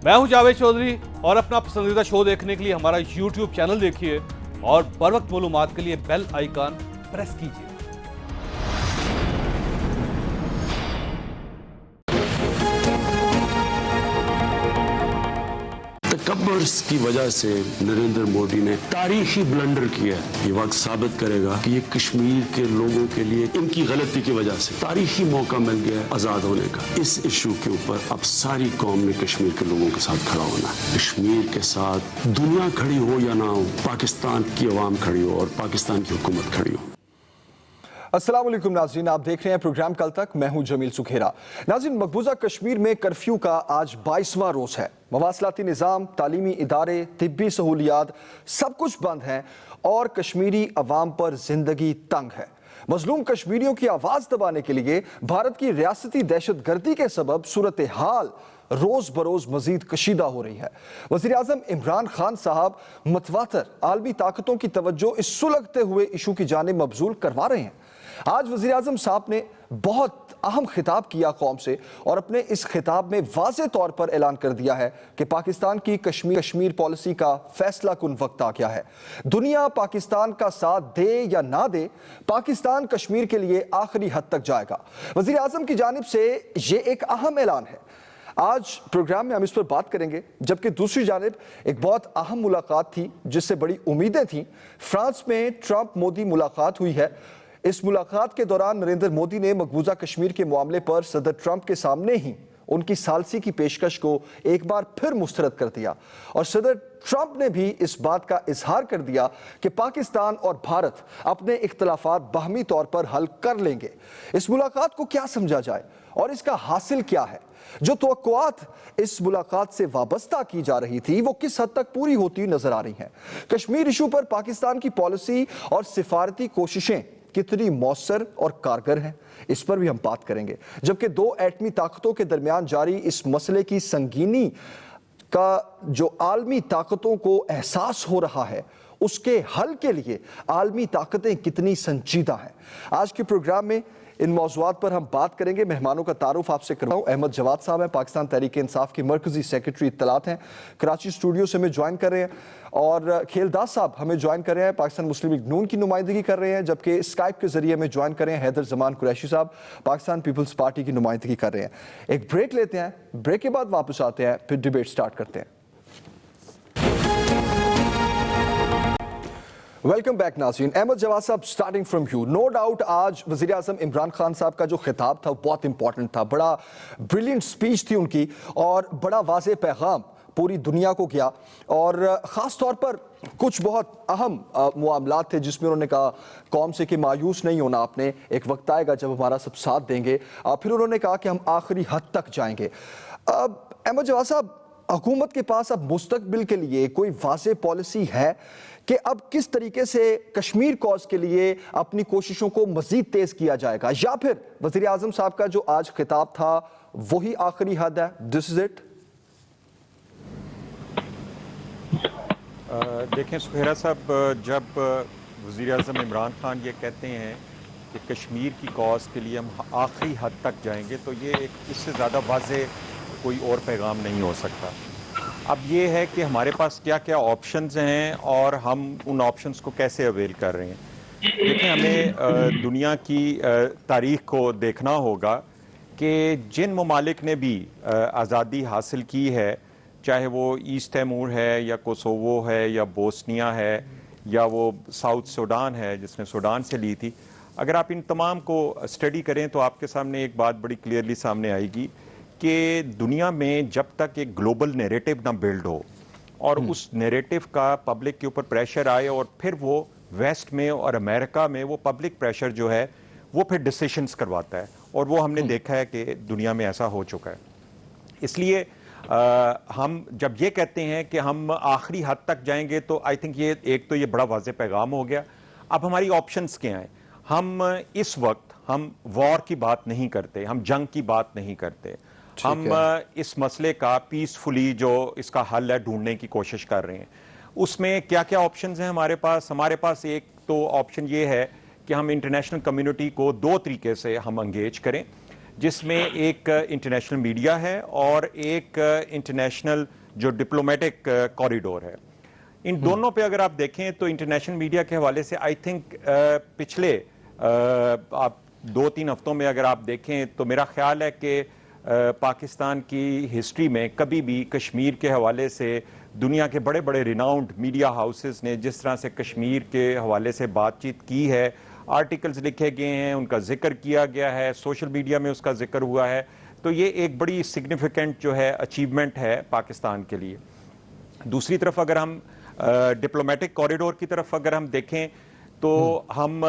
मैं हूं जावेद चौधरी और अपना पसंदीदा शो देखने के लिए हमारा YouTube चैनल देखिए और बर वक्त मालूमात के लिए बेल आइकन प्रेस कीजिए। तकब्बुर की वजह से नरेंद्र मोदी ने तारीखी ब्लंडर किया है। ये वक्त साबित करेगा कि ये कश्मीर के लोगों के लिए इनकी गलती की वजह से तारीखी मौका मिल गया है आजाद होने का। इस इशू के ऊपर अब सारी कौम ने कश्मीर के लोगों के साथ खड़ा होना है। कश्मीर के साथ दुनिया खड़ी हो या ना हो, पाकिस्तान की अवाम खड़ी हो और पाकिस्तान की हुकूमत खड़ी हो। अस्सलाम वालेकुम नाज़रीन, आप देख रहे हैं प्रोग्राम कल तक। मैं हूं जमील सुखेरा। नाज़रीन, मकबूजा कश्मीर में कर्फ्यू का आज 22वां रोज है। मवासलाती निज़ाम, तालीमी इदारे, तिब्बी सहूलियात सब कुछ बंद हैं और कश्मीरी अवाम पर जिंदगी तंग है। मजलूम कश्मीरियों की आवाज दबाने के लिए भारत की रियासती दहशतगर्दी के सबब सूरत हाल रोज बरोज मजीद कशीदा हो रही है। वज़ीर आज़म इमरान खान साहब मतवातर आलमी ताकतों की तवज्जो इस सुलगते हुए इशू की जानिब मबजूल करवा रहे हैं। आज वज़ीर आज़म साहब ने बहुत अहम खिताब किया कौम से और अपने इस खिताब में वाज़े तौर पर ऐलान कर दिया है कि पाकिस्तान की कश्मीर पॉलिसी का फैसला कुन वक्त आ गया है। दुनिया पाकिस्तान का साथ दे या ना दे, पाकिस्तान कश्मीर के लिए आखिरी हद तक जाएगा। वज़ीर आज़म की जानिब से ये एक अहम ऐलान है। आज प्रोग्राम में हम इस पर बात करेंगे, जबकि दूसरी जानिब एक बहुत अहम मुलाकात थी जिससे बड़ी उम्मीदें थीं। फ्रांस में ट्रंप मोदी मुलाकात हुई है। इस मुलाकात के दौरान नरेंद्र मोदी ने मकबूजा कश्मीर के मामले पर सदर ट्रंप के सामने ही उनकी सालसी की पेशकश को एक बार फिर मुस्तरद कर दिया और सदर ट्रंप ने भी इस बात का इजहार कर दिया कि पाकिस्तान और भारत अपने इख्तलाफात बाहमी तौर पर हल कर लेंगे। इस मुलाकात को क्या समझा जाए और इसका हासिल क्या है? जो तवक्कुआत इस मुलाकात से वाबस्ता की जा रही थी वो किस हद तक पूरी होती नजर आ रही हैं? कश्मीर इशू पर पाकिस्तान की पॉलिसी और सिफारती कोशिशें कितनी मौसर और कारगर हैं, इस पर भी हम बात करेंगे। जबकि दो एटमी ताकतों के दरमियान जारी इस मसले की संगीनी का जो आलमी ताकतों को एहसास हो रहा है, उसके हल के लिए आलमी ताकतें कितनी संजीदा हैं। आज के प्रोग्राम में इन मौज़ूआत पर हम बात करेंगे। मेहमानों का तारुफ आपसे करवाऊं। अहमद जवाद साहब हैं, पाकिस्तान तहरीक इंसाफ के मरकजी सेक्रेटरी इत्तलात हैं, कराची स्टूडियो से हमें ज्वाइन कर रहे हैं। और खेलदास साहब हमें ज्वाइन कर रहे हैं, पाकिस्तान मुस्लिम लीग नून की नुमाइंदगी कर रहे हैं। जबकि स्काइप के जरिए हमें ज्वाइन कर रहे हैं हैदर जमान कुरैशी साहब, पाकिस्तान पीपल्स पार्टी की नुमाइंदगी कर रहे हैं। एक ब्रेक लेते हैं, ब्रेक के बाद वापस आते हैं, फिर डिबेट स्टार्ट करते हैं। वेलकम बैक नाज़रीन। अहमद जवाद साहब, starting from you. No doubt आज वज़ीर आज़म इमरान खान साहब का जो खिताब था बहुत इंपॉर्टेंट था, बड़ा ब्रिलियंट स्पीच थी उनकी और बड़ा वाज़े पैगाम पूरी दुनिया को गया। और ख़ास तौर पर कुछ बहुत अहम मामलात थे जिसमें उन्होंने कहा कौम से कि मायूस नहीं होना आपने, एक वक्त आएगा जब हमारा सब साथ देंगे। फिर उन्होंने कहा कि हम आखिरी हद तक जाएंगे। अहमद जवाद साहब, हुकूमत के पास अब मुस्तकबिल के लिए कोई वाज़े पॉलिसी है कि अब किस तरीके से कश्मीर कॉज के लिए अपनी कोशिशों को मजीद तेज किया जाएगा, या फिर वज़ीर आज़म साहब का जो आज खिताब था वही आखिरी हद है? This is it. देखें सुहेरा साहब, जब वज़ीर आज़म इमरान खान ये कहते हैं कि कश्मीर की कॉज के लिए हम आखिरी हद तक जाएंगे, तो ये एक इससे ज़्यादा वाज़े कोई और पैगाम नहीं हो सकता। अब ये है कि हमारे पास क्या क्या ऑप्शंस हैं और हम उन ऑप्शंस को कैसे अवेल कर रहे हैं। देखिए, हमें दुनिया की तारीख को देखना होगा कि जिन ममालिक ने भी आज़ादी हासिल की है, चाहे वो ईस्ट तैमूर है या कोसोवो है या बोस्निया है या वो साउथ सूडान है जिसने सूडान से ली थी, अगर आप इन तमाम को स्टडी करें तो आपके सामने एक बात बड़ी क्लियरली सामने आएगी कि दुनिया में जब तक एक ग्लोबल नैरेटिव ना बिल्ड हो और उस नैरेटिव का पब्लिक के ऊपर प्रेशर आए और फिर वो वेस्ट में और अमेरिका में वो पब्लिक प्रेशर जो है वो फिर डिसीशंस करवाता है, और वो हमने देखा है कि दुनिया में ऐसा हो चुका है। इसलिए हम जब ये कहते हैं कि हम आखिरी हद तक जाएंगे, तो आई थिंक ये एक तो ये बड़ा वाज़े पैगाम हो गया। अब हमारी ऑप्शंस क्या हैं? हम इस वक्त हम वॉर की बात नहीं करते, हम जंग की बात नहीं करते, हम इस मसले का पीसफुली जो इसका हल है ढूंढने की कोशिश कर रहे हैं। उसमें क्या क्या ऑप्शंस हैं हमारे पास एक तो ऑप्शन ये है कि हम इंटरनेशनल कम्युनिटी को दो तरीके से हम एंगेज करें। जिसमें एक इंटरनेशनल मीडिया है और एक इंटरनेशनल जो डिप्लोमेटिक कॉरिडोर है। इन दोनों पे अगर आप देखें तो इंटरनेशनल मीडिया के हवाले से आई थिंक पिछले आप 2-3 हफ्तों में अगर आप देखें तो मेरा ख्याल है कि पाकिस्तान की हिस्ट्री में कभी भी कश्मीर के हवाले से दुनिया के बड़े बड़े रिनाउंड मीडिया हाउसेस ने जिस तरह से कश्मीर के हवाले से बातचीत की है, आर्टिकल्स लिखे गए हैं, उनका जिक्र किया गया है, सोशल मीडिया में उसका जिक्र हुआ है, तो ये एक बड़ी सिग्निफिकेंट जो है अचीवमेंट है पाकिस्तान के लिए। दूसरी तरफ अगर हम डिप्लोमेटिक कॉरिडोर की तरफ अगर हम देखें तो हम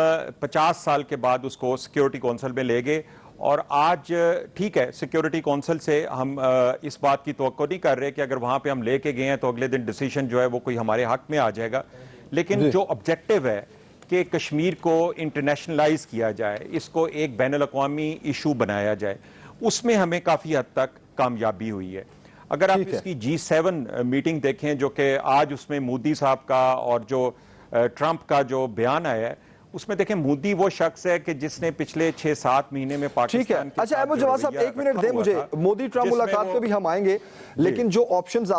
50 साल के बाद उसको सिक्योरिटी काउंसिल में ले गए और आज ठीक है सिक्योरिटी काउंसिल से हम इस बात की तवक्को नहीं कर रहे कि अगर वहां पे हम लेके गए हैं तो अगले दिन डिसीजन जो है वो कोई हमारे हक में आ जाएगा, लेकिन जो ऑब्जेक्टिव है कि कश्मीर को इंटरनेशनलाइज किया जाए, इसको एक बैनुल अक़वामी इशू बनाया जाए, उसमें हमें काफ़ी हद तक कामयाबी हुई है। अगर आप इसकी G7 मीटिंग देखें जो कि आज उसमें मोदी साहब का और जो ट्रंप का जो बयान आया है उसमें देखें मोदी वो शख्स है कि जिसने पिछले 6-7 महीने में पाकिस्तान अच्छा अहमद जवाद साहब एक मिनट दें मुझे, मोदी ट्रंप मुलाकात पे भी हम आएंगे, लेकिन जो ऑप्शंस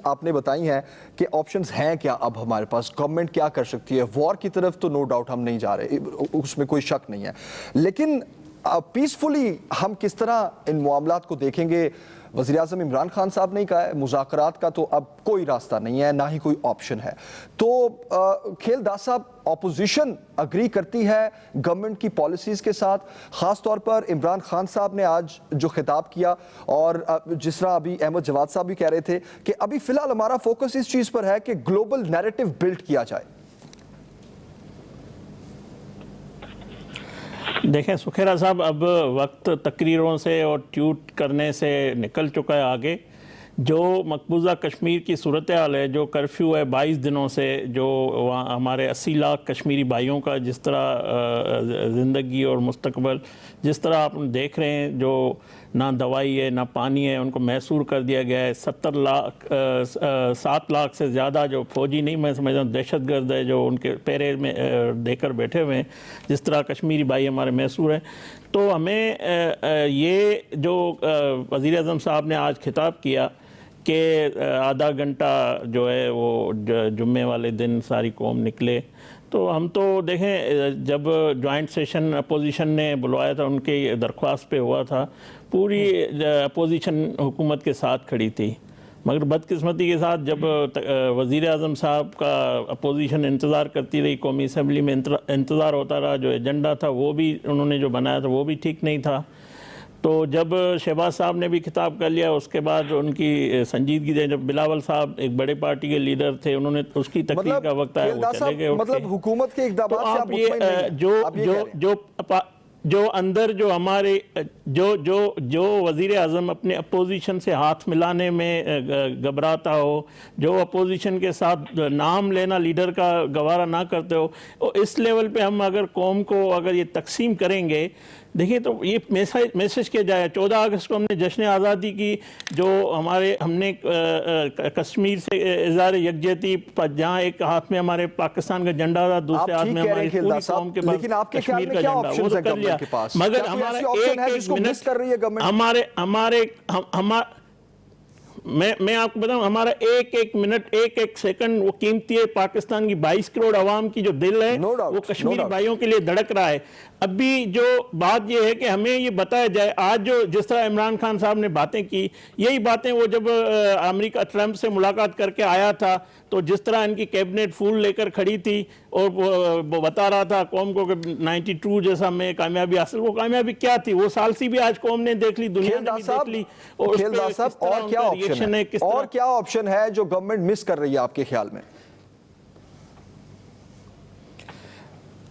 आपने बताई हैं कि ऑप्शंस हैं क्या अब हमारे पास, गवर्नमेंट क्या कर सकती है, वॉर की तरफ तो नो डाउट हम नहीं जा रहे, उसमें कोई शक नहीं है, लेकिन पीसफुली हम किस तरह इन मामलात को देखेंगे। वज़ीर-ए-आज़म इमरान खान साहब ने कहा है मुज़ाकरात का तो अब कोई रास्ता नहीं है, ना ही कोई ऑप्शन है, तो खेलदास साहब ऑपोजिशन अग्री करती है गवर्नमेंट की पॉलिसीज़ के साथ, ख़ास तौर पर इमरान खान साहब ने आज जो खिताब किया और जिस तरह अभी अहमद जवाद साहब भी कह रहे थे कि अभी फ़िलहाल हमारा फोकस इस चीज़ पर है कि ग्लोबल नैरेटिव बिल्ड किया जाए। देखें सुखेरा साहब, अब वक्त तकरीरों से और ट्वीट करने से निकल चुका है आगे। जो मकबूजा कश्मीर की सूरत हाल है, जो कर्फ्यू है 22 दिनों से, जो वहाँ हमारे 80 लाख कश्मीरी भाइयों का जिस तरह ज़िंदगी और मुस्तकबल जिस तरह आप देख रहे हैं, जो ना दवाई है ना पानी है, उनको महसूर कर दिया गया है। 7 लाख से ज़्यादा जो फौजी नहीं मैं समझता हूँ दहशतगर्द है जो उनके पैरे में देकर बैठे हुए हैं, जिस तरह कश्मीरी भाई हमारे महसूर हैं। तो हमें ये जो वज़ीर-ए-आज़म साहब ने आज खिताब किया कि आधा घंटा जो है वो जुम्मे वाले दिन सारी कौम निकले, तो हम तो देखें जब जॉइंट सेशन अपोजिशन ने बुलवाया था उनके दरख्वास्त पे हुआ था, पूरी अपोजिशन हुकूमत के साथ खड़ी थी, मगर बदकिस्मती के साथ जब वज़ीर-ए-आज़म साहब का अपोजिशन इंतज़ार करती रही, कौमी असम्बली में इंतज़ार होता रहा, जो एजेंडा था वो भी उन्होंने जो बनाया था वो भी ठीक नहीं था। तो जब शहबाज साहब ने भी खिताब कर लिया, उसके बाद उनकी संजीदगी दे, जब बिलावल साहब एक बड़े पार्टी के लीडर थे, उन्होंने उसकी तकरीर का वक्त आया वो चले गए। मतलब हुकूमत के इक़दाम तो आप ये जो अंदर जो हमारे जो वज़ीर-ए-आज़म अपने अपोजिशन से हाथ मिलाने में घबराता हो, जो अपोजिशन के साथ नाम लेना लीडर का गवारा ना करते हो, और इस लेवल पे हम अगर कौम को अगर ये तकसीम करेंगे, देखिए तो ये मैसेज किया जाए। 14 अगस्त को हमने जश्न आज़ादी की, जो हमने कश्मीर से इज़हार यकजहती, जहाँ एक हाथ में हमारे पाकिस्तान का झंडा था, दूसरे हाथ में हमारी पूरी कौम के पास कश्मीर का झंडा, वो तो कर लिया, मगर हमारा एक मिनट कर रही है गवर्नमेंट, मैं आपको बताऊं, हमारा एक मिनट एक सेकंड वो कीमती है। पाकिस्तान की 22 करोड़ आवाम की जो दिल है वो कश्मीरी भाइयों के लिए धड़क रहा है। अभी जो बात ये है कि हमें ये बताया जाए, आज जो जिस तरह इमरान खान साहब ने बातें की, यही बातें वो जब अमेरिका ट्रंप से मुलाकात करके आया था, तो जिस तरह इनकी कैबिनेट फूल लेकर खड़ी थी और वो बता रहा था कौम को कि 92 जैसा में कामयाबी हासिल, वो कामयाबी क्या थी, वो सालसी भी आज कौम ने देख ली, दुनिया ने भी देख ली। और क्या ऑप्शन है जो गवर्नमेंट मिस कर रही है आपके ख्याल में?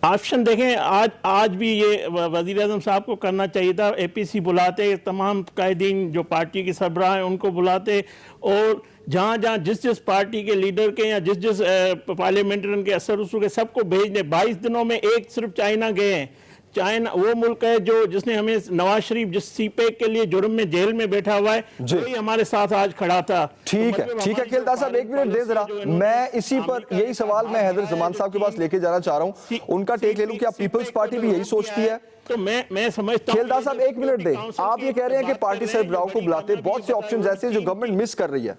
ऑप्शन देखें, आज भी ये वज़ीर-ए-आज़म साहब को करना चाहिए था, APC बुलाते, तमाम कायदीन जो पार्टी के सरबराह हैं उनको बुलाते, और जहाँ जहाँ जिस पार्टी के लीडर के या जिस पार्लियामेंटेरियन के असर रसूल के सबको भेजने। 22 दिनों में एक सिर्फ चाइना गए हैं, चाइना वो मुल्क है जो जिसने हमें नवाज शरीफ जिस सीपेक के लिए जुर्म में जेल में बैठा हुआ है वही हमारे साथ आज खड़ा था। ठीक है खेलदार साहब एक मिनट दे जरा, मैं इसी पर यही सवाल मैं हैदर जमान साहब के पास लेके जाना चाह रहा हूं, उनका टेक ले लूं। क्या पीपल्स पार्टी भी यही सोचती है? तो मैं समझता हूं खेलदार साहब एक मिनट दे, आप ये कह रहे हैं कि पार्टी सरबराहों को बुलाते बहुत से ऑप्शंस ऐसे हैं जो गवर्नमेंट मिस कर रही है।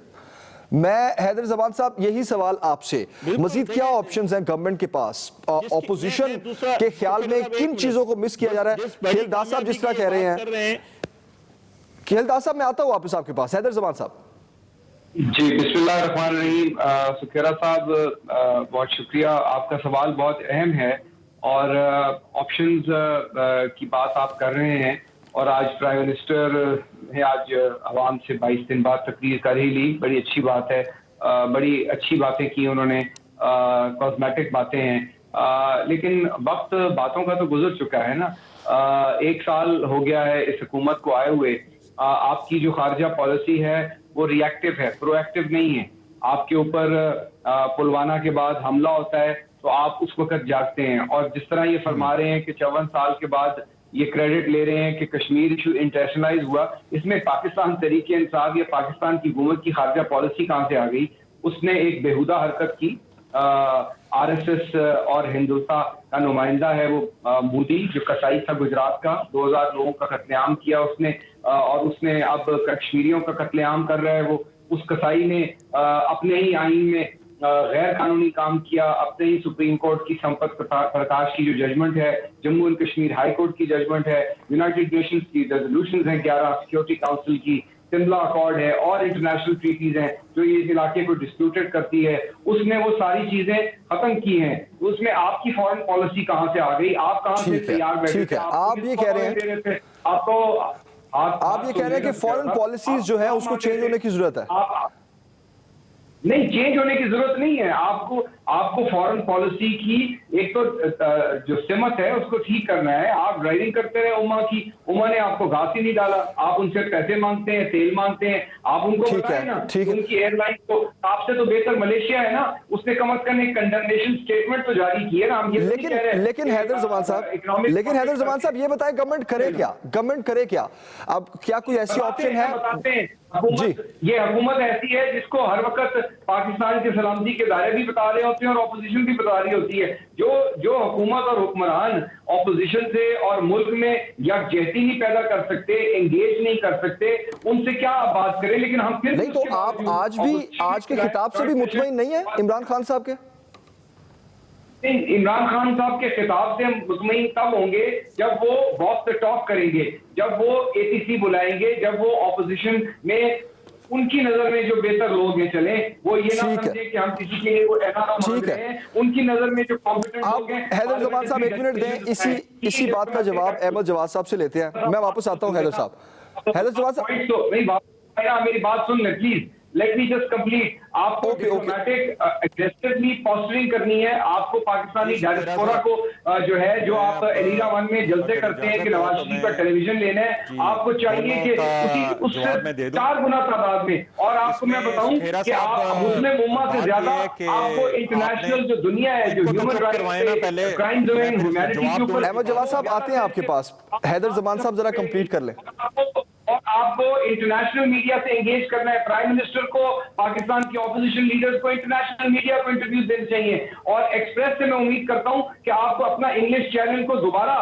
मैं हैदर जमान साहब यही सवाल आपसे, मजीद क्या ऑप्शंस हैं गवर्नमेंट के पास? ऑपोजिशन के ख्याल में किन चीजों को मिस किया जा रहा है? खेलदार साहब जिस तरह कह रहे हैं, खेलदार साहब मैं आता हूं वापस आपके पास। हैदर जमान साहब जी, बिस्मिल्लाहिर्रहमानिर्रहीम। सुखेरा साहब बहुत शुक्रिया, आपका सवाल बहुत अहम है और ऑप्शंस की बात आप कर रहे हैं और आज प्राइम मिनिस्टर ने आज आवाम से 22 दिन बाद तकरीर कर ही ली, बड़ी अच्छी बात है। बड़ी अच्छी बातें की उन्होंने, कॉस्मेटिक बातें हैं, लेकिन वक्त बातों का तो गुजर चुका है ना। 1 साल हो गया है इस हुकूमत को आए हुए। आपकी जो खारजा पॉलिसी है वो रिएक्टिव है, प्रोएक्टिव नहीं है। आपके ऊपर पुलवामा के बाद हमला होता है तो आप उस वक्त जागते हैं और जिस तरह ये फरमा रहे हैं कि 54 साल के बाद ये क्रेडिट ले रहे हैं कि कश्मीर इशू इंटरनेशनलाइज हुआ, इसमें पाकिस्तान तरीके इंसाफ या पाकिस्तान की हुकूमत की खारजा पॉलिसी कहां से आ गई? उसने एक बेहुदा हरकत की। आरएसएस और हिंदुस्तान का नुमाइंदा है वो मोदी, जो कसाई था गुजरात का, 2000 लोगों का कत्लेआम किया उसने और उसने अब कश्मीरियों का कत्लेआम कर रहा है वो। उस कसाई ने अपने ही आईन में गैर कानूनी काम किया, अपने ही सुप्रीम कोर्ट की संपत प्रकाश की जो जजमेंट है, Jammu and Kashmir high court की जजमेंट है, यूनाइटेड नेशंस की रेजोल्यूशंस हैं 11 सिक्योरिटी काउंसिल की, शिमला अकॉर्ड है और इंटरनेशनल ट्रीटीज हैं जो ये इस इलाके को डिस्प्यूटेड करती है, उसने वो सारी चीजें खत्म की हैं। उसमें आपकी फॉरेन पॉलिसी कहां से आ गई? आप कहां से तैयार बैठे थे? आप ये कह रहे हैं, आप ये कह रहे हैं कि फॉरेन पॉलिसीज जो है उसको चेंज होने की जरूरत है? नहीं, चेंज होने की जरूरत नहीं है। आपको फॉरेन पॉलिसी की एक तो जो सिमत है उसको ठीक करना है। आप ड्राइविंग करते रहे उम्मा की, उम्मा ने आपको घास ही नहीं डाला, आप उनसे पैसे मांगते हैं, तेल मांगते हैं, आप उनको बताएं ना। उनकी एयरलाइन तो आपसे तो बेहतर मलेशिया है ना, उसने कम अज कम एक कंडमनेशन स्टेटमेंट तो जारी की है ना। हम ये लेकिन हैदर जमान साहब ये बताएं गवर्नमेंट करे क्या? गवर्नमेंट करे क्या? अब क्या कोई ऐसी ऑप्शन है? बताते हैं ये हुकूमत ऐसी है जिसको हर वक्त पाकिस्तान के सलामती के दायरे भी बता रहे होते हैं और ऑपोजिशन भी बता रही होती है। जो हुकूमत और हुक्मरान ऑपोजिशन से और मुल्क में यकजहती नहीं पैदा कर सकते, एंगेज नहीं कर सकते, उनसे क्या बात करें? लेकिन हम फिर नहीं, तो आप आज के खिताब से भी मुतमईन नहीं है इमरान खान साहब के? इमरान खान साहब के खिताब से हम मुतमईन तब होंगे जब वो वॉक द टॉक करेंगे, जब वो एटीसी बुलाएंगे, जब वो ऑपोजिशन में उनकी नजर में जो बेहतर लोग हैं चले, वो ये ना समझे कि हम किसी के लिए वो एनारा मांग रहे हैं। उनकी नजर में जो कॉम्पिटेंट लोग हैं। हैदर जमान साहब एक मिनट दें, इसी बात का जवाब अहमद जवाद साहब से लेते हैं। मैं वापस आता हूं हैदर साहब। हैदर जवाद साहब मेरी बात सुन ले please, let me just complete. आपको डिप्लोमेटिक एग्रेसिवली पोस्टरिंग करनी है। आपको पाकिस्तानी डायस्पोरा को जो है, जो आप एलिरा 1 में जलसे करते हैं कि नवाज शरीफ का टेलीविजन लेना है, आपको चाहिए कि उससे 4 गुना तादाद में। और आपको मैं बताऊं कि आप मुस्लिम उम्मा से ज्यादा आपको इंटरनेशनल जो दुनिया है, जो ह्यूमन राइट्स क्राइम जो है ह्यूमैनिटी के ऊपर। अहमद जवाद साहब आते हैं आपके पास, हैदर जमान साहब जरा कंप्लीट कर लें। और आपको इंटरनेशनल मीडिया से एंगेज करना है। प्राइम मिनिस्टर को, पाकिस्तान के ऑपोजिशन लीडर्स को इंटरनेशनल मीडिया को इंटरव्यू देने चाहिए। और एक्सप्रेस से मैं उम्मीद करता हूं कि आपको अपना इंग्लिश चैनल को दोबारा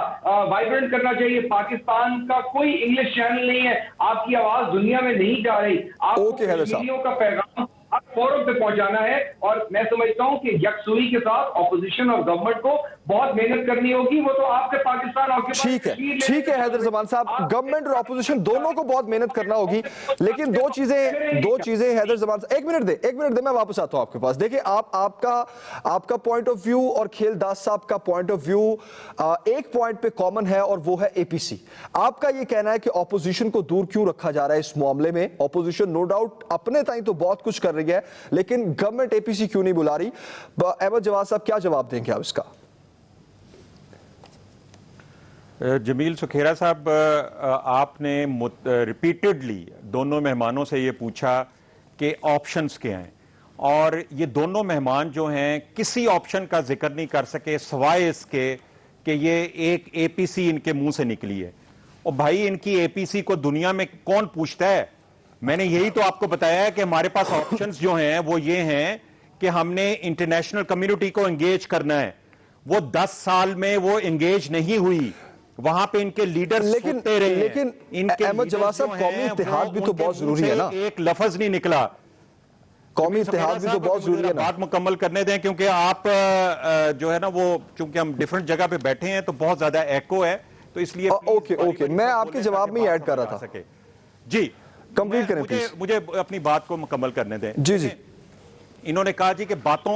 वाइब्रेंट करना चाहिए। पाकिस्तान का कोई इंग्लिश चैनल नहीं है, आपकी आवाज दुनिया में नहीं जा रही। आपको मीडिया का पैगाम फोरम पे पहुंचाना है। और मैं समझता हूं कि यकसुई के साथ ऑपोजिशन और गवर्नमेंट को बहुत मेहनत करनी होगी। वो तो आपके पाकिस्तान और ठीक है हैदर जमान साहब, गवर्नमेंट और ऑपोजिशन दोनों को बहुत मेहनत करना होगी। लेकिन दो चीजें हैदर जमान साहब, एक मिनट दे मैं वापस आता हूं आपके पास। देखिए आपका पॉइंट ऑफ व्यू और खेलदास साहब का पॉइंट ऑफ व्यू एक पॉइंट पे कॉमन है और वो है एपीसी। आपका ये कहना है कि ऑपोजिशन को दूर क्यों रखा जा रहा है इस मामले में? ऑपोजिशन नो डाउट अपने ताई तो बहुत कुछ कर रही है, लेकिन गवर्नमेंट एपीसी क्यों नहीं बुला रही? अहमद जवाद साहब क्या जवाब देंगे आप इसका? जमील सुखेरा साहब, आपने रिपीटेडली दोनों मेहमानों से ये पूछा कि ऑप्शंस क्या हैं, और ये दोनों मेहमान जो हैं किसी ऑप्शन का जिक्र नहीं कर सके सिवाय इसके कि ये एक एपीसी इनके मुंह से निकली है। और भाई इनकी एपीसी को दुनिया में कौन पूछता है? मैंने यही तो आपको बताया है कि हमारे पास ऑप्शंस जो हैं वो ये हैं कि हमने इंटरनेशनल कम्युनिटी को एंगेज करना है। वो 10 साल में वो एंगेज नहीं हुई, वहां पे इनके लीडर्स लेकिन अहमद जवाद साहब, कौमी इत्तेहाद भी तो बहुत जरूरी है ना। एक लफ्ज नहीं निकला। कौमी इत्तेहाद भी तो बहुत जरूरी है ना। बात मुकम्मल करने दें, क्योंकि आप जो है ना वो, चूंकि हम डिफरेंट जगह पे बैठे हैं तो बहुत ज्यादा एको है, तो इसलिए ओके, मैं आपके जवाब में ही ऐड कर रहा था। जी कंप्लीट करें प्लीज। मुझे अपनी बात को मुकम्मल करने दें। जी। इन्होंने कहा जी कि बातों,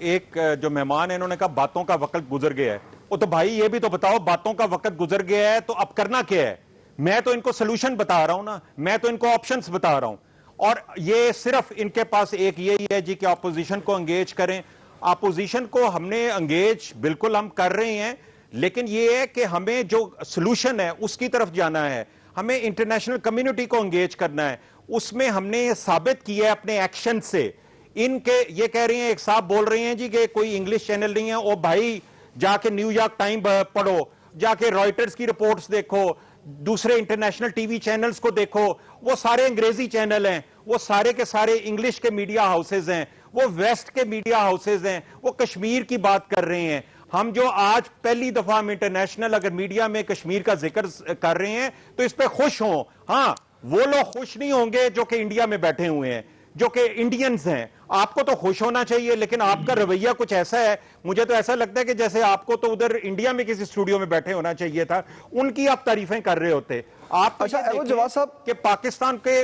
एक जो मेहमान है इन्होंने कहा बातों का वक्त गुजर गया है। वो तो भाई ये भी तो बताओ, बातों का वक्त गुजर गया है तो अब करना क्या है? मैं तो इनको सोल्यूशन बता रहा हूं ना, मैं तो इनको ऑप्शंस बता रहा हूं। और ये सिर्फ इनके पास एक यही है जी कि अपोजिशन को एंगेज करें। अपोजिशन को हमने एंगेज बिल्कुल हम कर रहे हैं, लेकिन ये है कि हमें जो सोल्यूशन है उसकी तरफ जाना है। हमें इंटरनेशनल कम्युनिटी को एंगेज करना है। उसमें हमने ये साबित किया है अपने एक्शन से। इनके ये कह रहे हैं, एक साहब बोल रहे हैं जी कि कोई इंग्लिश चैनल नहीं है। ओ भाई जाके न्यूयॉर्क टाइम पढ़ो, जाके रॉयटर्स की रिपोर्ट्स देखो, दूसरे इंटरनेशनल टीवी चैनल्स को देखो, वो सारे अंग्रेजी चैनल हैं, वो सारे के सारे इंग्लिश के मीडिया हाउसेज हैं, वो वेस्ट के मीडिया हाउसेज हैं, वो कश्मीर की बात कर रहे हैं। हम जो आज पहली दफा हम इंटरनेशनल अगर मीडिया में कश्मीर का जिक्र कर रहे हैं तो इस पे खुश हों। हाँ, वो लोग खुश नहीं होंगे जो कि इंडिया में बैठे हुए हैं, जो कि इंडियंस हैं। आपको तो खुश होना चाहिए, लेकिन आपका रवैया कुछ ऐसा है, मुझे तो ऐसा लगता है कि जैसे आपको तो उधर इंडिया में किसी स्टूडियो में बैठे होना चाहिए था, उनकी आप तारीफें कर रहे होते आप। अच्छा अहमद जवाद साहब, कि पाकिस्तान के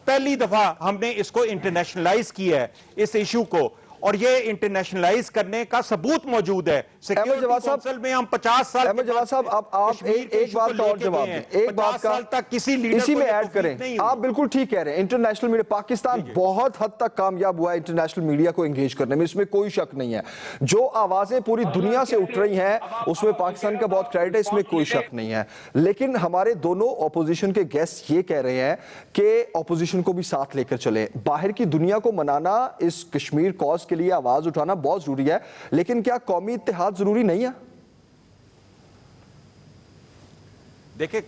पहली दफा हमने इसको इंटरनेशनलाइज किया है, इस इशू को, और ये इंटरनेशनलाइज करने का सबूत मौजूद है। सिक्योरिटी काउंसिल में हम 50 साल। अहमद जवाद साहब, आप एक बात का और जवाब दें, एक बात का तक किसी लीडर इसी में ऐड करें। आप बिल्कुल ठीक कह रहे हैं, इंटरनेशनल मीडिया पाकिस्तान बहुत हद तक कामयाब हुआ है इंटरनेशनल मीडिया को एंगेज करने में, इसमें कोई शक नहीं है। जो आवाजें पूरी दुनिया से उठ रही हैं उसमें पाकिस्तान का बहुत क्रेडिट है, इसमें कोई शक नहीं है। लेकिन हमारे दोनों ऑपोजिशन के गेस्ट ये कह रहे हैं कि ऑपोजिशन को भी साथ लेकर चले, बाहर की दुनिया को मनाना, इस कश्मीर कॉज के लिए आवाज उठाना बहुत जरूरी है, लेकिन क्या कौमी इत्तेहाद जरूरी नहीं है? देखिए,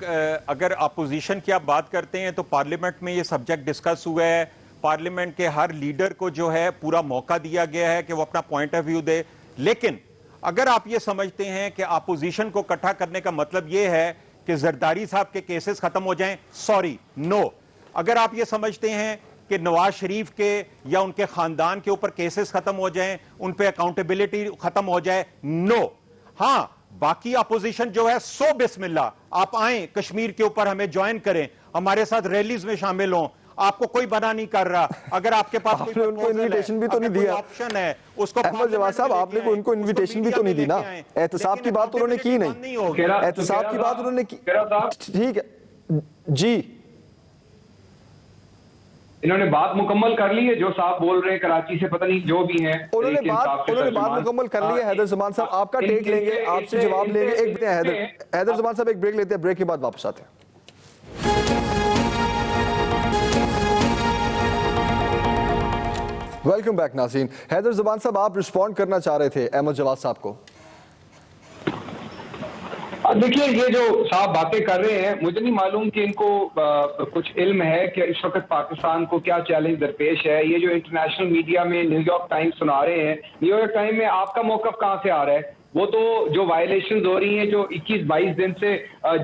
अगर अपोजिशन की आप बात करते हैं तो पार्लियामेंट में ये सब्जेक्ट डिस्कस हुआ है। पार्लियामेंट के हर लीडर को जो है पूरा मौका दिया गया है कि वो अपना पॉइंट ऑफ व्यू दे। लेकिन अगर आप ये समझते हैं कि अपोजिशन को इकट्ठा करने का मतलब ये है कि जरदारी साहब के केसेस खत्म हो जाएं, सॉरी, नो। अगर आप ये समझते हैं कि नवाज शरीफ के या उनके खानदान के ऊपर केसेस खत्म हो जाएं, उन पे अकाउंटेबिलिटी खत्म हो जाए, नो। हाँ, बाकी अपोजिशन जो है, सो बिस्मिल्लाह, आप आए कश्मीर के ऊपर, हमें ज्वाइन करें, हमारे साथ रैलीज में शामिल हों, आपको कोई मना नहीं कर रहा। अगर आपके पास आपने उनको इनविटेशन भी तो नहीं दिया, ऑप्शन है उसको। अहमद जवाद साहब, आपने उनको इनविटेशन भी तो नहीं दी ना। एहतसाब की बात उन्होंने की नहीं, एहतसाब की बात उन्होंने की, ठीक है जी। इन्होंने बात मुकम्मल कर ली है, जो साहब बोल रहे हैं कराची से, पता नहीं जो भी हैं, उन्होंने बात मुकम्मल कर ली है। हैदर ज़मान साहब, आपका टेक लेंगे, आपसे जवाब लेंगे। एक हैदर ज़मान साहब, एक ब्रेक लेते हैं, ब्रेक के बाद वापस आते हैं। वेलकम बैक नाज़रीन। हैदर ज़मान साहब, आप रिस्पॉन्ड करना चाह रहे थे अहमद जवाद साहब को। देखिए, ये जो साहब बातें कर रहे हैं, मुझे नहीं मालूम कि इनको कुछ इल्म है कि इस वक्त पाकिस्तान को क्या चैलेंज दरपेश है। ये जो इंटरनेशनल मीडिया में न्यूयॉर्क टाइम्स सुना रहे हैं, न्यूयॉर्क टाइम में आपका मौकफ कहाँ से आ रहा है? वो तो जो वायलेशन हो रही हैं, जो 21-22 दिन से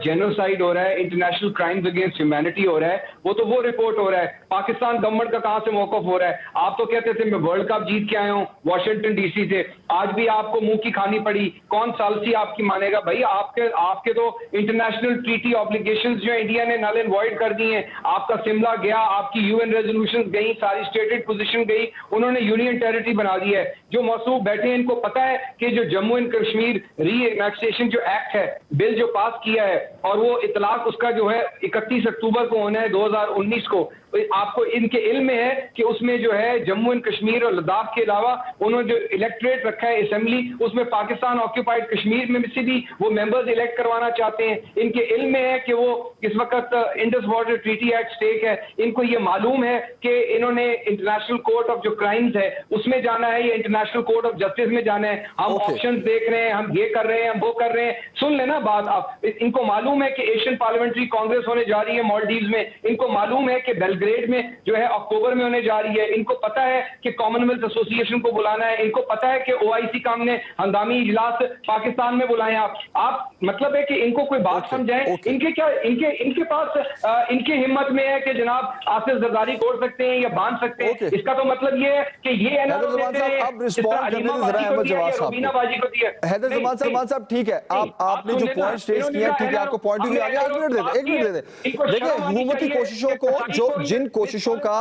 जेनोसाइड हो रहा है, इंटरनेशनल क्राइम्स अगेंस्ट ह्यूमैनिटी हो रहा है, वो रिपोर्ट हो रहा है। पाकिस्तान गवर्नमेंट का कहां से मौकफ हो रहा है? आप तो कहते थे मैं वर्ल्ड कप जीत के आया हूं वॉशिंगटन डीसी से, आज भी आपको मुंह की खानी पड़ी। कौन सालसी आपकी मानेगा भाई? आपके तो इंटरनेशनल ट्रीटी ऑब्लिगेशंस जो इंडिया ने नल एंड वॉइड कर दी हैं। आपका शिमला गया, आपकी यूएन रेजोल्यूशन गई, सारी स्टेटेड पोजीशन गई, उन्होंने यूनियन टेरिटरी बना दी है। जो मसूब बैठे हैं, इनको पता है कि जो जम्मू एंड कश्मीर री-एनेक्सेशन जो एक्ट है, बिल जो पास किया है, और वो इतलाक उसका जो है 31 अक्टूबर को होना है 2019 को, आपको इनके इल्म में है कि उसमें जो है जम्मू एंड कश्मीर और लद्दाख के अलावा उन्होंने जो इलेक्टोरेट रखा है असेंबली, उसमें पाकिस्तान ऑक्यूपाइड कश्मीर में से भी वो मेंबर्स इलेक्ट करवाना चाहते हैं। इनके इल्म में है कि वो इस वक्त Indus water treaty at stake है। इनको ये मालूम है कि इन्होंने इंटरनेशनल कोर्ट ऑफ जो क्राइम्स है उसमें जाना है, ये इंटरनेशनल कोर्ट ऑफ जस्टिस में जाना है। हम ऑप्शन देख रहे हैं, हम ये कर रहे हैं, हम वो कर रहे हैं। सुन लेना बात आप, इनको मालूम है कि एशियन पार्लियामेंट्री कांग्रेस होने जा रही है मालदीव्स में, इनको मालूम है कि बेलग्रेड में जो है अक्टूबर में होने जा रही है, इनको पता है कि कॉमनवेल्थ एसोसिएशन को बुलाना है, इनको पता है कि ओआईसी का हमने हंगामी इजलास पाकिस्तान में बुलाए। आप मतलब है कि इनको कोई बात समझाएं। इनके क्या इनके पास इनकी हिम्मत में है कि जनाब आसिफ जरदारी तोड़ सकते हैं या बांध सकते हैं। इसका तो मतलब ये है कि ये हैदर ज़मान साहब ठीक है, आपने जो पॉइंट रेज किया, ठीक है, आपको पॉइंट भी आ गया। एक मिनट दे देखिए, हुकूमती कोशिशों को, जिन कोशिशों का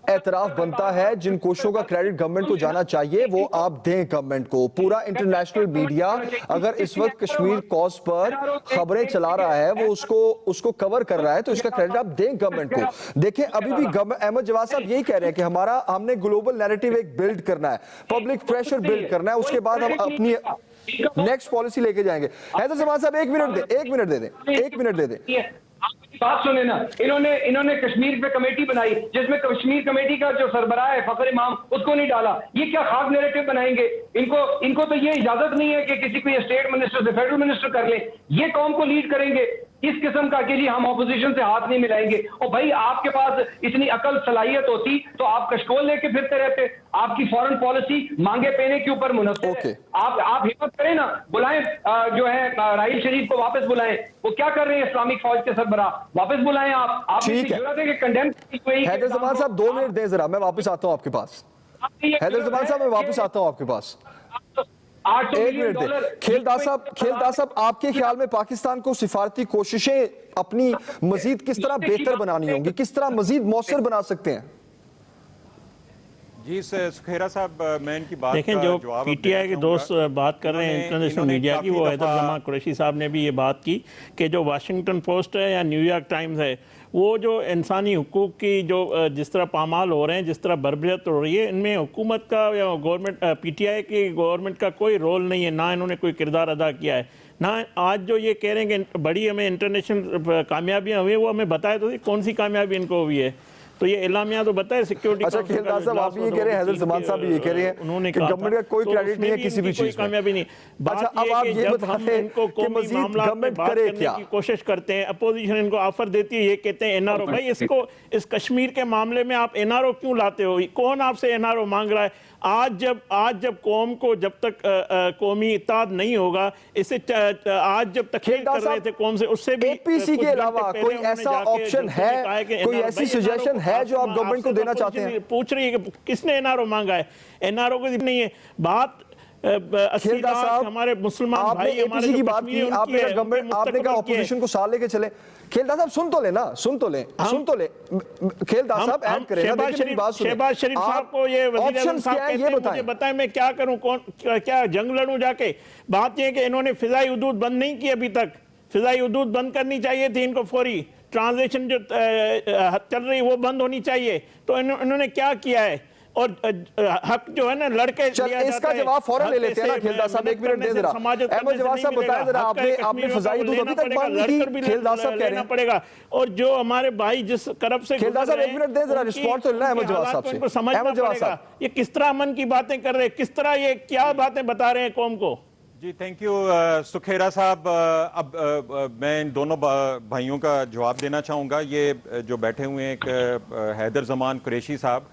एतराफ बनता है, जिन कोशिशों का क्रेडिट गवर्नमेंट को जाना चाहिए, वो आप दें गवर्नमेंट को। पूरा इंटरनेशनल मीडिया अगर इस वक्त कश्मीर कॉज पर खबरें चला रहा है, वो उसको कवर कर रहा है, तो इसका क्रेडिट आप दें गवर्नमेंट को। देखें, अभी भी अहमद जवाद साहब यही कह रहे हैं कि हमने ग्लोबल नैरेटिव एक बिल्ड करना है, पब्लिक प्रेशर बिल्ड करना है, उसके बाद हम अपनी नेक्स्ट पॉलिसी लेके जाएंगे। हैदर ज़मान साहब एक मिनट दे दें। बात सुने ना, इन्होंने कश्मीर पे कमेटी बनाई जिसमें कश्मीर कमेटी का जो सरबराह है फखर इमाम, उसको नहीं डाला। ये क्या खास नैरेटिव बनाएंगे? इनको तो ये इजाजत नहीं है कि किसी को ये स्टेट मिनिस्टर से फेडरल मिनिस्टर कर ले। ये कौम को लीड करेंगे? इस किस्म का के लिए हम ऑपोजिशन से हाथ नहीं मिलाएंगे। और भाई आपके पास इतनी अकल सलाहियत होती तो आप कशकोल लेके फिरते रहते। आपकी फॉरेन पॉलिसी मांगे पहने के ऊपर मुनस्सिर है। आप हिम्मत करें ना, बुलाएं जो है राहील शरीफ को वापस बुलाएं। वो क्या कर रहे हैं इस्लामिक फौज के सरबराह, वापस बुलाएं आप। ठीक है, कंडेम हैदर ज़मान साहब 2 मिनट दें जरा, मैं वापस आता हूं आपके पास। हैदर ज़मान साहब मैं वापस आता हूं आपके पास, 1 मिनट दे। खेलदास साहब आपके ख्याल में पाकिस्तान को सिफारती कोशिशें अपनी मजीद किस तरह बेहतर बनानी होंगी, किस तरह मजीद मौसर बना सकते हैं? जी सुखेरा साहब, मैं इनकी बात देखें, जो पीटीआई के दोस्त बात कर रहे हैं इंटरनेशनल मीडिया की, वो हैदर ज़मान कुरैशी साहब ने भी ये बात की कि जो वाशिंगटन पोस्ट है या न्यूयॉर्क टाइम्स है, वो जो इंसानी हुकूक की जो जिस तरह पामाल हो रहे हैं, जिस तरह बर्बरियत हो रही है, इनमें हुकूमत का या गवर्नमेंट पीटीआई की गवर्नमेंट का कोई रोल नहीं है, ना इन्होंने कोई किरदार अदा किया है। ना आज जो ये कह रहे हैं कि बड़ी हमें इंटरनेशनल कामयाबियाँ हुई, वो हमें बताए तो कौन सी कामयाबी इनको हुई है। तो ये इलामिया तो बताए सिक्योरिटी। अच्छा, खेलदास साहब आप ये कह रहे हैं, हैदर ज़मान साहब भी ये कह रहे हैं उन्होंने कि गवर्नमेंट का कोई क्रेडिट नहीं है किसी भी चीज में, कामयाबी नहीं। अच्छा, अब आप ये बताते हैं कि मजीद गवर्नमेंट करे क्या? कोशिश करते हैं, अपोजिशन इनको ऑफर देती है, ये कहते हैं एनआरओ। भाई इस कश्मीर के मामले में आप एनआरओ क्यों लाते हो? कौन आपसे एनआरओ मांग रहा है? आज जब कौम को जब तक कौमी इत्तेहाद नहीं होगा, इसे आज जब तकलीफ कर रहे थे कौम से, उससे भी एपीसी के अलावा कोई ऐसा ऑप्शन है, कोई ऐसी सजेशन है जो आप गवर्नमेंट को देना चाहते हैं? पूछ रही है कि किसने एनआरओ मांगा है? एनआरओ को नहीं है बात। हमारे मुसलमान भाई एपीसी की बात की आपने, गवर्नमेंट आपने कहा ऑपोजिशन को साथ लेके चले। खेलदास साहब सुन तो ले खेलदास साहब ऐड करें ना, देखिए मेरी बात सुनिए। शहबाज शरीफ साहब को ये ऑप्शंस क्या है ये बताएं। बताएं मैं क्या करूं, क्या जंग लड़ूं जाके? बात ये है कि इन्होंने फिजाई हुदूद बंद नहीं की अभी तक। फिजाई हुदूद बंद करनी चाहिए थी इनको, फौरी ट्रांसलेशन जो चल रही वो बंद होनी चाहिए। तो इन्होंने क्या किया है? और हक जो है ना लड़के, इसका जवाब फौरन ले लेते हैं ना। खेलदास साहब 1 मिनट दे जरा। अहमद जवाद साहब बताएं जरा, आपने फिजाई हुदूद अभी तक बंद नहीं की, खेलदास साहब कह रहे हैं पड़ेगा। और जो हमारे भाई जिस तरफ से खेलदास साहब 1 मिनट दे जरा, रिस्पॉन्स तो लेना है अहमद जवाद साहब से। अहमद जवाद साहब ये किस तरह अमन की बातें कर रहे हैं, किस तरह ये क्या बातें बता रहे हैं कौम को? जी थैंक यू सुखेरा साहब। अब मैं इन दोनों भाइयों का जवाब देना चाहूँगा। ये जो बैठे हुए हैं, एक हैदर ज़मान कुरैशी साहब,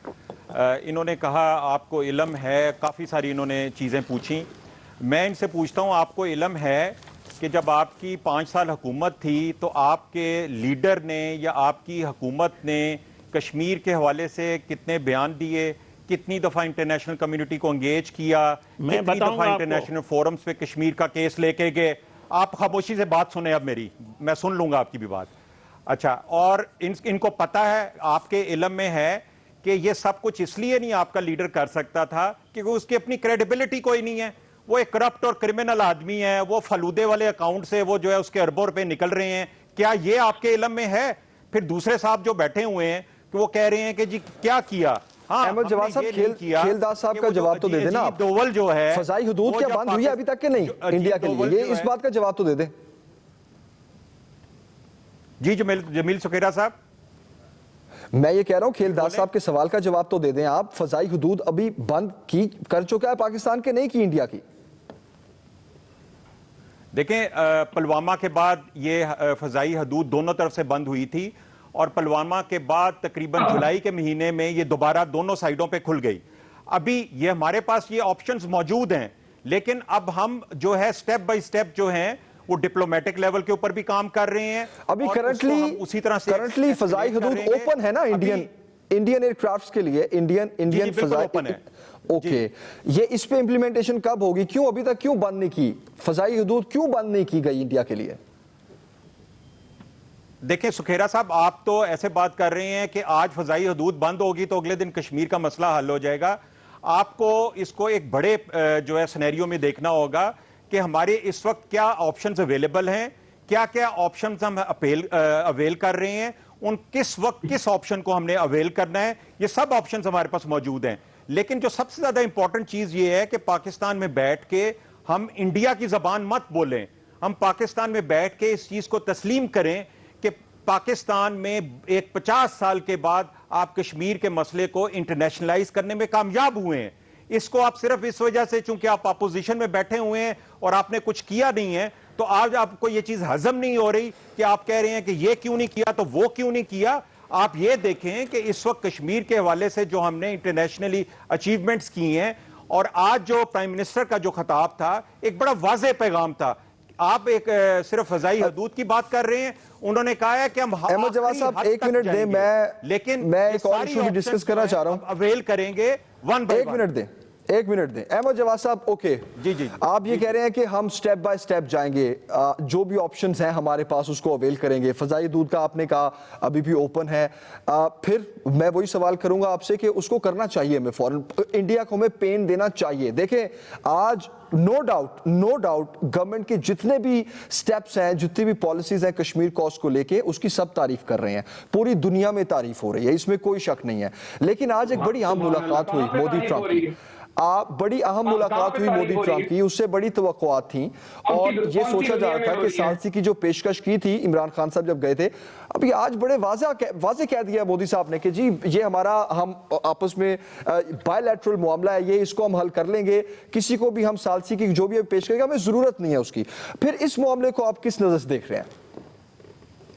इन्होंने कहा आपको इल्म है, काफ़ी सारी इन्होंने चीज़ें पूछी। मैं इनसे पूछता हूँ, आपको इल्म है कि जब आपकी 5 साल हुकूमत थी तो आपके लीडर ने या आपकी हुकूमत ने कश्मीर के हवाले से कितने बयान दिए, कितनी दफ़ा इंटरनेशनल कम्युनिटी को एंगेज किया, कितनी दफ़ा इंटरनेशनल फोरम्स पे कश्मीर का केस लेके गए? आप खामोशी से बात सुने, अब मेरी मैं सुन लूँगा आपकी भी बात। अच्छा, और इनको पता है, आपके इल्म में है कि ये सब कुछ इसलिए नहीं आपका लीडर कर सकता था क्योंकि उसकी अपनी क्रेडिबिलिटी कोई नहीं है। वो एक करप्ट और क्रिमिनल आदमी है, वो फलूदे वाले अकाउंट से वो जो है उसके अरबों रुपए निकल रहे हैं। क्या ये आपके इल्म में है? फिर दूसरे साहब जो बैठे हुए हैं, कि वो कह रहे हैं कि जी क्या किया। हाँ, अहमद जवाद साहब, खेलदास साहब का जवाब तो दे देना आप। दोवल जो है, फजाई हुदूद क्या बंद हुई है अभी तक के नहीं इंडिया के लिए, ये इस बात का जवाब तो दे दें। जी जमील सुखेरा साहब, मैं ये कह रहा हूं खेलदास साहब के सवाल का जवाब तो दे दें आप। फजाई हुदूद अभी बंद की कर चुका है पाकिस्तान के, नहीं की इंडिया की? देखें, पुलवामा के बाद ये फजाई हदूद दोनों तरफ से बंद हुई थी और पुलवामा के बाद तकरीबन जुलाई के महीने में ये दोबारा दोनों साइडों पे खुल गई। अभी ये हमारे पास ये ऑप्शंस मौजूद हैं, लेकिन अब हम जो है स्टेप बाय स्टेप जो हैं वो डिप्लोमेटिक लेवल के ऊपर भी काम कर रहे हैं। अभी और उसको हम उसी तरह से करंटली फजाई हदूद ओपन है ना इंडियन एयरक्राफ्ट्स के लिए? इंडियन फजाई ओपन है। ओके, ये इस पे इंप्लीमेंटेशन कब होगी? क्यों अभी तक क्यों बंद नहीं की फजाई हदूद, क्यों बंद नहीं की गई इंडिया के लिए? देखें सुखेरा साहब, आप तो ऐसे बात कर रहे हैं कि आज फजाई हदूद बंद होगी तो अगले दिन कश्मीर का मसला हल हो जाएगा। आपको इसको एक बड़े जो है सिनेरियो में देखना होगा कि हमारे इस वक्त क्या ऑप्शंस अवेलेबल हैं, क्या क्या ऑप्शंस हम अवेल कर रहे हैं, उन किस वक्त किस ऑप्शन को हमने अवेल करना है, ये सब ऑप्शंस हमारे पास मौजूद हैं। लेकिन जो सबसे ज्यादा इंपॉर्टेंट चीज ये है कि पाकिस्तान में बैठ के हम इंडिया की जबान मत बोलें, हम पाकिस्तान में बैठ के इस चीज को तस्लीम करें कि पाकिस्तान में एक 50 साल के बाद आप कश्मीर के मसले को इंटरनेशनलाइज करने में कामयाब हुए हैं। इसको आप सिर्फ इस वजह से चूंकि आप अपोजिशन में बैठे हुए हैं और आपने कुछ किया नहीं है, तो आज आपको ये चीज हजम नहीं हो रही कि आप कह रहे हैं कि ये क्यों नहीं किया तो वो क्यों नहीं किया। आप ये देखें कि इस वक्त कश्मीर के हवाले से जो हमने इंटरनेशनली अचीवमेंट्स की हैं, और आज जो प्राइम मिनिस्टर का जो खिताब था एक बड़ा वाज़ेह पैगाम था। आप एक सिर्फ फजाई हदूद की बात कर रहे हैं, उन्होंने कहा है कि हम अहमद जवाद साहब एक मिनट दें, मैं एक और इशू भी डिस्कस करना चाह रहा हूं, अवेल करेंगे वन बाय वन। एक मिनट दें अहमद जवाद साहब। ओके जी आप ये कह रहे हैं कि हम स्टेप बाय स्टेप जाएंगे, जो भी ऑप्शंस हैं हमारे पास उसको अवेल करेंगे। फजाई दूध का आपने कहा अभी भी ओपन है, फिर मैं वही सवाल करूंगा आपसे कि उसको करना चाहिए हमें, फॉरेन इंडिया को हमें पेन देना चाहिए। देखें आज नो डाउट गवर्नमेंट के जितने भी स्टेप्स हैं, जितनी भी पॉलिसीज हैं कश्मीर कॉज को लेके, उसकी सब तारीफ कर रहे हैं, पूरी दुनिया में तारीफ हो रही है, इसमें कोई शक नहीं है। लेकिन आज एक बड़ी अहम मुलाकात हुई मोदी ट्रंप की, बड़ी अहम मुलाकात हुई मोदी ट्रंप की, उससे बड़ी तवक्कुआत थी और ये सोचा जा रहा था कि सालसी की जो पेशकश की थी इमरान खान साहब जब गए थे, अभी आज बड़े वाज़े कह दिया मोदी साहब ने कि जी ये हमारा हम आपस में बायलैटरल मामला है, ये इसको हम हल कर लेंगे, किसी को भी हम सालसी की जो भी पेश करेंगे हमें जरूरत नहीं है उसकी। फिर इस मामले को आप किस नजर से देख रहे हैं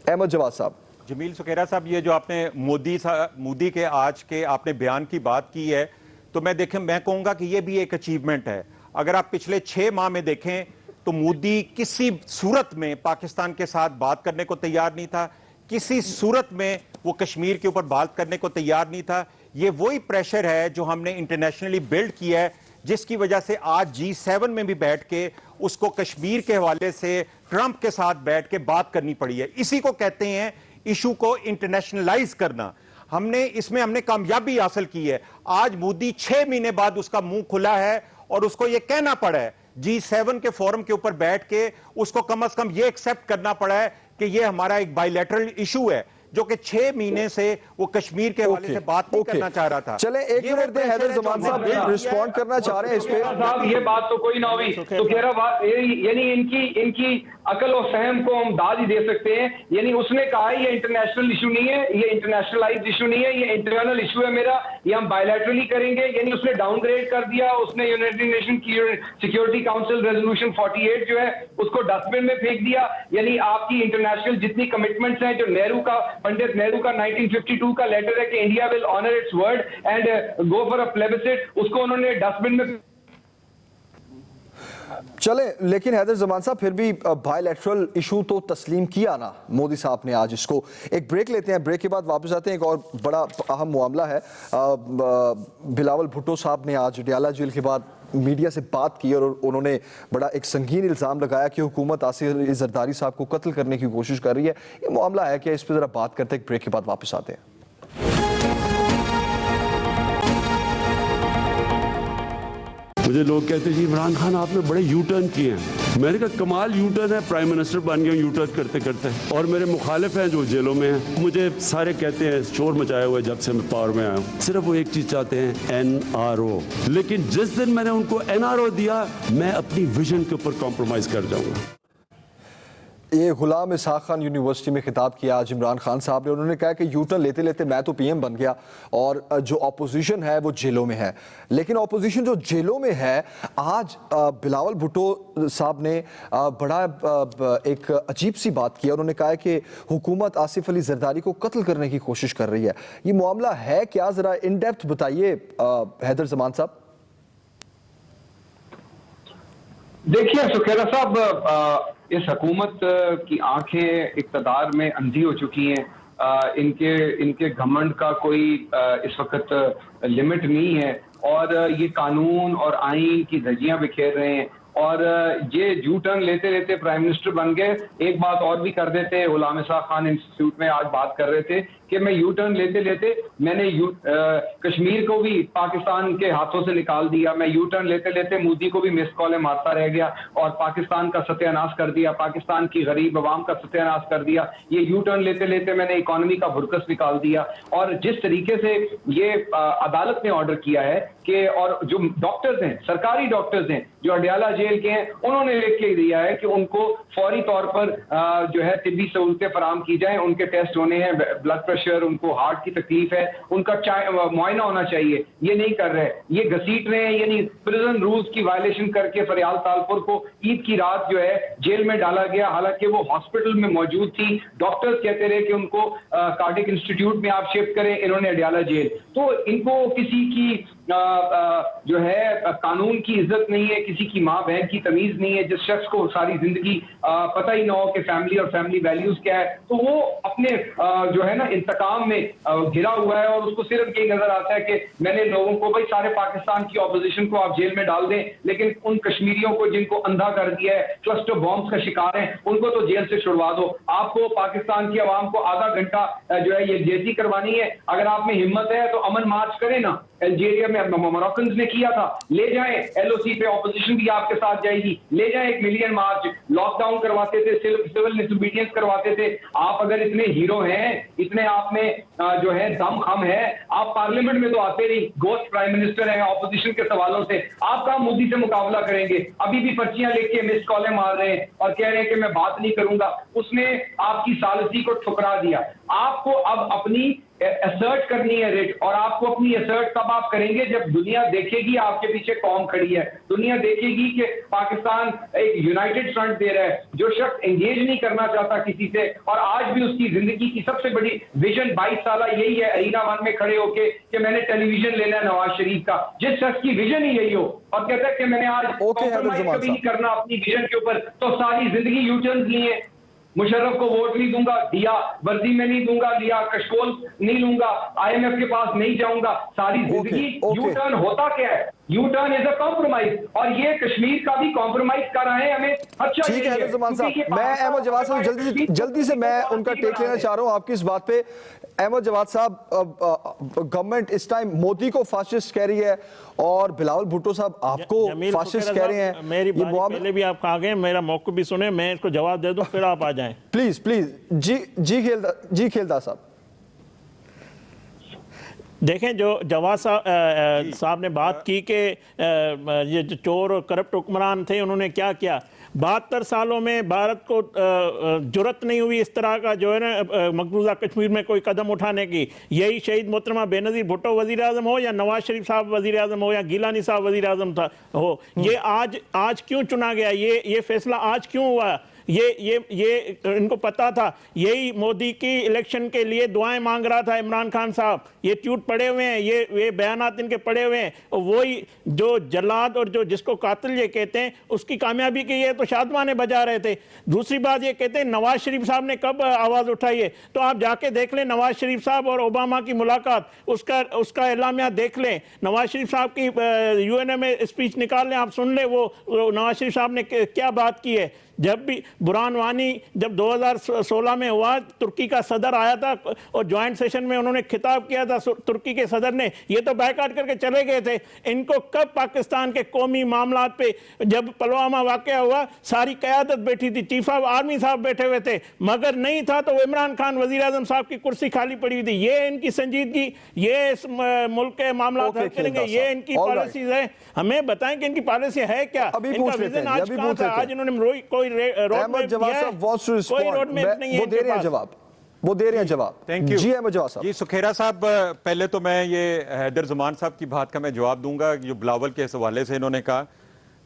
अहमद जवाद साहब? जमील सुखेरा साहब, ये जो आपने मोदी के आज के आपने बयान की बात की है, तो मैं कहूंगा कि ये भी एक अचीवमेंट है। अगर आप पिछले 6 माह में देखें तो मोदी किसी सूरत में पाकिस्तान के साथ बात करने को तैयार नहीं था, किसी सूरत में वो कश्मीर के ऊपर बात करने को तैयार नहीं था। ये वही प्रेशर है जो हमने इंटरनेशनली बिल्ड किया है, जिसकी वजह से आज G7 में भी बैठ के उसको कश्मीर के हवाले से ट्रंप के साथ बैठ के बात करनी पड़ी है। इसी को कहते हैं इशू को इंटरनेशनलाइज करना। हमने कामयाबी हासिल की है। आज मोदी 6 महीने बाद उसका मुंह खुला है और उसको यह कहना पड़ा है G7 के फोरम के ऊपर बैठ के, उसको कम से कम यह एक्सेप्ट करना पड़ा है कि यह हमारा एक बायलैटरल इशू है, जो कि 6 महीने से वो कश्मीर के हवाले से बात नहीं करना चाह रहा था। चले एक मिनट दें, हैदर जमान साहब रिस्पॉन्ड करना चाह रहे हैं इस पे। साहब ये बात तो कोई ना हुई तो कह रहा बात यानी इनकी अकल और फहम को हम दाद ही दे सकते हैं। यानी उसने कहा ये इंटरनेशनल इशू नहीं है, ये इंटरनेशनलाइज्ड इशू नहीं है, ये इंटरनल इशू है मेरा, ये हम बायलैटरली करेंगे। यानी उसने डाउनग्रेड कर दिया, उसने यूनाइटेड नेशन की सिक्योरिटी काउंसिल रेजोल्यूशन 48 जो है उसको डस्टबिन में फेंक दिया। यानी आपकी इंटरनेशनल जितनी कमिटमेंट्स हैं, जो पंडित नेहरू का 1952 का लेटर है कि India will honour its word and go for a plebiscite, उसको उन्होंने डस्टबिन में। चले, लेकिन हैदर जमान साहब फिर भी बायलैटरल इशू तो तस्लीम किया ना मोदी साहब ने आज इसको। एक ब्रेक लेते हैं, ब्रेक के बाद वापस आते हैं। एक और बड़ा अहम मामला है, बिलावल भुट्टो साहब ने आज डियाला जेल के बाद मीडिया से बात की और उन्होंने बड़ा एक संगीन इल्ज़ाम लगाया कि हुकूमत आसिफ अली जरदारी साहब को कत्ल करने की कोशिश कर रही है। ये मामला है क्या, इस पर ज़रा बात करते हैं, ब्रेक के बाद वापस आते हैं। मुझे मुझे लोग कहते जी इमरान खान आपने बड़े यू टर्न किए हैं। मैंने कहा कमाल यू टर्न है, प्राइम मिनिस्टर बन गया यू टर्न करते करते। और मेरे मुखालिफ हैं जो जेलों में हैं, मुझे सारे कहते हैं शोर मचाए हुए जब से मैं पावर में आया हूँ, सिर्फ वो एक चीज़ चाहते हैं NRO। लेकिन जिस दिन मैंने उनको NRO दिया, मैं अपनी विजन के ऊपर कॉम्प्रोमाइज़ कर जाऊँगा। ये गुलाम इसहाक खान यूनिवर्सिटी में खिताब किया आज इमरान खान साहब ने। उन्होंने कहा कि यू टर्न लेते लेते मैं तो PM बन गया और जो अपोजिशन है वो जेलों में है। लेकिन अपोजिशन जो जेलों में है, आज बिलावल भुट्टो साहब ने बड़ा एक अजीब सी बात की। उन्होंने कहा कि हुकूमत आसिफ अली जरदारी को कत्ल करने की कोशिश कर रही है। ये मामला है क्या, जरा इन डेप्थ बताइए हैदर जमान साहब। देखिए सुखेरा साहब, इस हुकूमत की आंखें इक़्तिदार में अंधी हो चुकी हैं। इनके घमंड का कोई इस वक्त लिमिट नहीं है और ये कानून और आइन की धज्जियां बिखेर रहे हैं और ये यू टर्न लेते लेते प्राइम मिनिस्टर बन गए। एक बात और भी कर देते, गुलाम इसहाक खान इंस्टीट्यूट में आज बात कर रहे थे कि मैं यू टर्न लेते लेते मैंने कश्मीर को भी पाकिस्तान के हाथों से निकाल दिया, मैं यू टर्न लेते लेते मोदी को भी मिस कॉलें मारता रह गया और पाकिस्तान का सत्यानाश कर दिया, पाकिस्तान की गरीब अवाम का सत्यानाश कर दिया। ये यू टर्न लेते लेते मैंने इकोनॉमी का भुरकस निकाल दिया। और जिस तरीके से ये अदालत ने ऑर्डर किया है कि, और जो डॉक्टर्स हैं, सरकारी डॉक्टर्स हैं जो अडयाला जेल के हैं, उन्होंने लिख के दिया है कि उनको फौरी तौर पर जो है तिब्बी सहूलतें फराम की जाएं, उनके टेस्ट होने हैं, ब्लड प्रेशर, उनको हार्ट की तकलीफ है, उनका मुआयना होना चाहिए। ये नहीं कर रहे, ये घसीट रहे हैं, यानी प्रिजन रूल्स की वायलेशन करके फरियाल तालपुर को ईद की रात जो है जेल में डाला गया, हालांकि वो हॉस्पिटल में मौजूद थी। डॉक्टर्स कहते रहे कि उनको कार्डिक इंस्टीट्यूट में आप शिफ्ट करें, इन्होंने अडयाला जेल। तो इनको किसी की जो है कानून की इज्जत नहीं है, किसी की माँ बहन की तमीज नहीं है। जिस शख्स को सारी जिंदगी पता ही ना हो कि फैमिली और फैमिली वैल्यूज क्या है, तो वो अपने जो है ना इंतकाम में घिरा हुआ है और उसको सिर्फ यही नजर आता है कि मैंने लोगों को, भाई सारे पाकिस्तान की ऑपोजिशन को आप जेल में डाल दें, लेकिन उन कश्मीरियों को जिनको अंधा कर दिया है, क्लस्टर बॉम्ब्स का शिकार हैं, उनको तो जेल से छुड़वा दो। आपको पाकिस्तान की आवाम को आधा घंटा जो है ये जेजी करवानी है। अगर आप में हिम्मत है तो अमन मार्च करें ना, अल्जीरिया में मोरक्कन्स ने किया था, ले जाएं LOC पे, ऑपोजिशन भी आपके साथ जाएगी, ले जाएं 1 मिलियन मार्च, लॉकडाउन करवाते थे, सिविल डिसोबीडियंस करवाते थे। आप अगर इतने हीरो हैं, इतने आप में जो है दम खम है, आप पार्लियामेंट में तो आते नहीं, गोस्ट प्राइम मिनिस्टर हैं, ऑपोजिशन के सवालों से आप कहाँ मोदी से मुकाबला करेंगे? अभी भी पर्चियां लेके मिस कॉलें मार रहे हैं और कह रहे हैं कि मैं बात नहीं करूंगा। उसने आपकी सालसी को ठुकरा दिया। आपको अब अपनी असर्ट करनी है रेट, और आपको अपनी असर्ट तब आप करेंगे जब दुनिया देखेगी आपके पीछे कौम खड़ी है, दुनिया देखेगी कि पाकिस्तान एक यूनाइटेड फ्रंट दे रहा है। जो शख्स एंगेज नहीं करना चाहता किसी से, और आज भी उसकी जिंदगी की सबसे बड़ी विजन 22 साल यही है, अरीना 1 में खड़े होके कि मैंने टेलीविजन लेना है नवाज शरीफ का। जिस शख्स की विजन ही यही हो और कहता है कि मैंने आज कॉम्प्रोमाइज कभी नहीं करना अपनी विजन के ऊपर, तो सारी जिंदगी यूटर्न लिए। मुशर्रफ को वोट नहीं दूंगा, दिया। वर्दी में नहीं दूंगा, लिया। कशकोल नहीं लूंगा, IMF के पास नहीं जाऊंगा। सारी जिंदगी यू टर्न होता क्या है? U turn is a compromise, और ये कश्मीर का भी कॉम्प्रोमाइज कर रहे हैं हमें। अच्छा ठीक है जमान साहब, मैं अहमद जवाद साहब जल्दी से मैं उनका टेक लेना चाह रहा हूं आपकी इस बात पे। अहमद जवाद साहब, गवर्नमेंट इस टाइम मोदी को फाशिस्ट कह रही है और बिलावल भुट्टो साहब आपको फाशिस्ट कह रहे हैं। मेरी बात पहले भी आप कहा गए, मेरा मौक़िफ़ भी सुने, मैं इसको जवाब दे दूं फिर आप आ जाएं। प्लीज जी खेलदा साहब। देखें, जो जवाद साहब ने बात की कि ये जो चोर और करप्ट हुक्मरान थे उन्होंने क्या किया। 72 सालों में भारत को जुर्रत नहीं हुई इस तरह का जो है ना मकबूजा कश्मीर में कोई कदम उठाने की। यही शहीद मोहतरमा बेनज़ीर भुट्टो वज़ीर आज़म हो या नवाज शरीफ साहब वज़ीर आज़म हो या गिलानी साहब वज़ीर आज़म हो, ये आज क्यों चुना गया? ये फैसला आज क्यों हुआ? ये इनको पता था। यही मोदी की इलेक्शन के लिए दुआएं मांग रहा था इमरान खान साहब। ये ट्वीट पड़े हुए हैं, ये बयानात इनके पड़े हुए हैं। और वही जो जल्लाद और जो जिसको कातिल ये कहते हैं, उसकी कामयाबी के लिए तो शादमाने बजा रहे थे। दूसरी बात ये कहते हैं नवाज शरीफ साहब ने कब आवाज़ उठाई है, तो आप जाके देख लें नवाज शरीफ साहब और ओबामा की मुलाकात, उसका एलामिया देख लें। नवाज शरीफ साहब की UN में स्पीच निकाल लें, आप सुन लें वो नवाज शरीफ साहब ने क्या बात की है। जब भी बुरहान वानी जब 2016 में हुआ, तुर्की का सदर आया था और ज्वाइंट सेशन में उन्होंने खिताब किया था, तुर्की के सदर ने, ये तो बैकआउट करके चले गए थे। इनको कब पाकिस्तान के कौमी मामलात पे, जब पुलवामा वाकया हुआ, सारी क़यादत बैठी थी, चीफ ऑफ आर्मी साहब बैठे हुए थे, मगर नहीं था तो इमरान खान वजीर आजम साहब की कुर्सी खाली पड़ी हुई थी। ये इनकी संजीदगी, ये इस मुल्क के मामला हल करेंगे, ये इनकी पॉलिसीज है। हमें बताएं कि इनकी पॉलिसी है क्या, इनका विजन आज कहां था? आज इन्होंने कोई रोड मैप दिया है? कोई रोड मैप नहीं है। वो दे रहे हैं जवाब, वो दे रहे हैं जवाब। थैंक यू जी अहमद जवाब साहब। जी सुखेरा साहब, पहले तो मैं ये हैदर जमान साहब की बात का मैं जवाब दूंगा जो बिलावल के हवाले से इन्होंने कहा।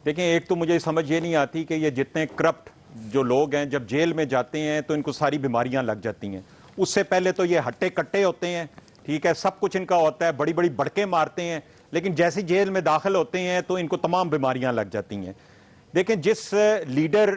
देखें, एक तो मुझे समझ ये नहीं आती कि ये जितने करप्ट जो लोग हैं जब जेल में जाते हैं तो इनको सारी बीमारियां लग जाती हैं। उससे पहले तो ये हट्टे कट्टे होते हैं, ठीक है, सब कुछ इनका होता है, बड़ी बड़ी बड़के मारते हैं, लेकिन जैसे जेल में दाखिल होते हैं तो इनको तमाम बीमारियां लग जाती हैं। देखें, जिस लीडर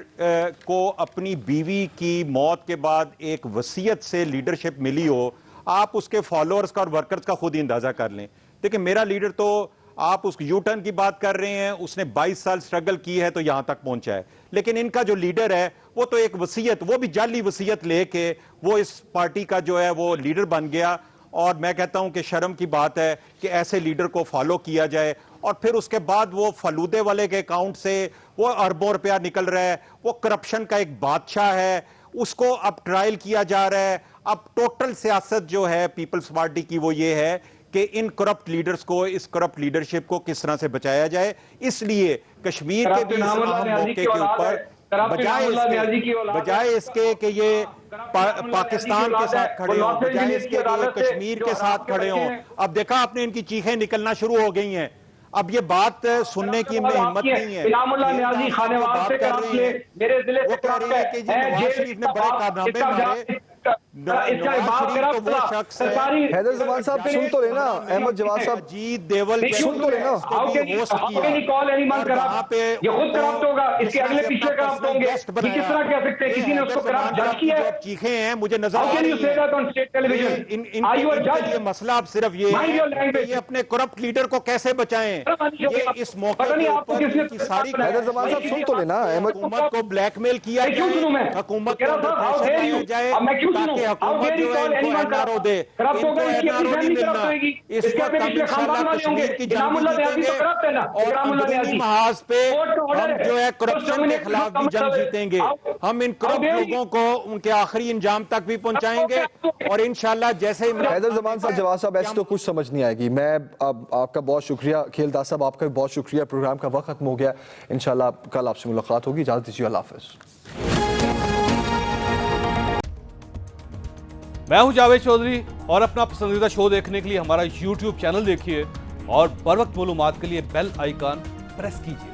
को अपनी बीवी की मौत के बाद एक वसीयत से लीडरशिप मिली हो, आप उसके फॉलोअर्स का और वर्कर्स का खुद ही अंदाजा कर लें। देखिए, मेरा लीडर तो, आप उस यू टर्न की बात कर रहे हैं, उसने 22 साल स्ट्रगल की है तो यहां तक पहुंचा है, लेकिन इनका जो लीडर है वो तो एक वसीयत, वो भी जाली वसीयत लेके वो इस पार्टी का जो है वो लीडर बन गया। और मैं कहता हूं कि शर्म की बात है कि ऐसे लीडर को फॉलो किया जाए और फिर उसके बाद वो फलूदे वाले के अकाउंट से वो अरबों रुपया निकल रहा है, वो करप्शन का एक बादशाह है, उसको अब ट्रायल किया जा रहा है। अब टोटल सियासत जो है पीपल्स पार्टी की वो ये है कि इन करप्ट लीडर्स को, इस करप्ट लीडरशिप को किस तरह से बचाया जाए। इसलिए कश्मीर के भी इस अहम मौके के ऊपर बजाय इसके कि ये पाकिस्तान के साथ खड़े हों, बजाय इसके कि ये कश्मीर के साथ खड़े हों, अब देखा आपने इनकी चीखें निकलना शुरू हो गई हैं। अब ये बात सुनने की इनमें हिम्मत नहीं है। बात कर रहे हैं, वो कह रहे हैं कि जी नवाज शरीफ ने बड़े कारनामे मारे। हैदर जमान साहब सुन तो लेना, अहमद जवाब साहब अजीत देवल सुन तो लेना। चीखे हैं, मुझे नजर आ रही है। मसला अब सिर्फ ये है कि ये अपने करप्ट लीडर को कैसे बचाएं। ये इस मौके के ऊपर सारी हैदर जमान साहब सुन तो लेना, हुकूमत को ब्लैकमेल किया जाए, हुकूमत को प्रेशर जाए ताकि हुकूमत जो है इनको एनआरओ दे, इनको एनआरओ नहीं मिलना। इस वक्त हम इंशाल्लाह कश्मीर की जंग जीतेंगे और अंदरूनी महाज पे हम जो है करप्शन के खिलाफ भी जंग जीतेंगे। हम इन करप्ट लोगों को उनके आखिरी इंजाम तक भी पहुंचाएंगे और इंशाल्लाह जैसे हैदर जमान साहब, जवाब साहब, ऐसे तो कुछ समझ नहीं आएगी। मैं अब आपका बहुत शुक्रिया, खेलदास साहब आपका भी बहुत शुक्रिया। प्रोग्राम का वक्त खत्म हो गया, इंशाल्लाह कल आपसे मुलाकात होगी। इजाजत दीजिए, अल्लाह हाफिज। मैं हूं जावेद चौधरी और अपना पसंदीदा शो देखने के लिए हमारा YouTube चैनल देखिए और बर वक्त मालूमात के लिए बेल आइकन प्रेस कीजिए।